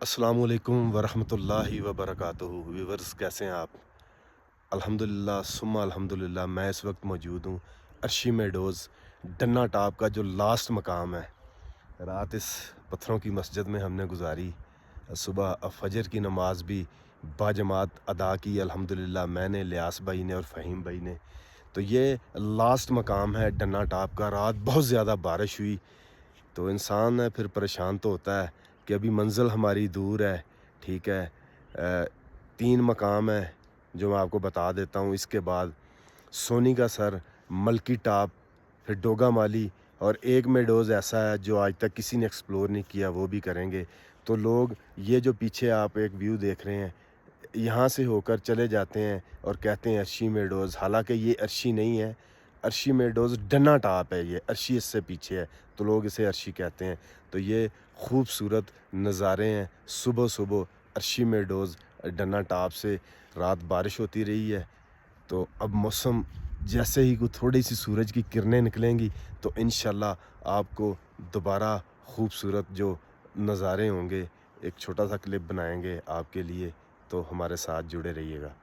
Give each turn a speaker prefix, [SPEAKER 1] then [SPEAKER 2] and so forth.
[SPEAKER 1] अस्सलाम वालेकुम वरहमतुल्लाहि वबरकातुहू। व्यूवर्स, कैसे हैं आप? अल्हम्दुलिल्लाह सुम्मा अल्हम्दुलिल्लाह। मैं इस वक्त मौजूद हूँ अर्शी मेडोज़, डन्ना टॉप का जो लास्ट मकाम है। रात इस पत्थरों की मस्जिद में हमने गुजारी। सुबह फजर की नमाज भी बाजमात अदा की अल्हम्दुलिल्लाह, मैंने, लियास भाई ने और फ़हीम भाई ने। तो ये लास्ट मकाम है डन्ना टॉप का। रात बहुत ज़्यादा बारिश हुई तो इंसान फिर परेशान तो होता है कि अभी मंज़िल हमारी दूर है, ठीक है। 3 मकाम है जो मैं आपको बता देता हूँ। इसके बाद सोनी का सर, मलकी टॉप, फिर डोगा माली और एक मेडोज़ ऐसा है जो आज तक किसी ने एक्सप्लोर नहीं किया, वो भी करेंगे। तो लोग ये जो पीछे आप एक व्यू देख रहे हैं, यहाँ से होकर चले जाते हैं और कहते हैं अर्शी मेडोज़। हालांकि ये अर्शी नहीं है, अर्शी मेडोज़ डन्ना टॉप है। ये अर्शी इससे पीछे है तो लोग इसे अर्शी कहते हैं। तो ये खूबसूरत नज़ारे हैं सुबह सुबह अर्शी मेडोज़ डन्ना टॉप से। रात बारिश होती रही है तो अब मौसम जैसे ही कोई थोड़ी सी सूरज की किरणें निकलेंगी तो इंशाल्लाह आपको दोबारा खूबसूरत जो नज़ारे होंगे, एक छोटा सा क्लिप बनाएंगे आपके लिए। तो हमारे साथ जुड़े रहिएगा।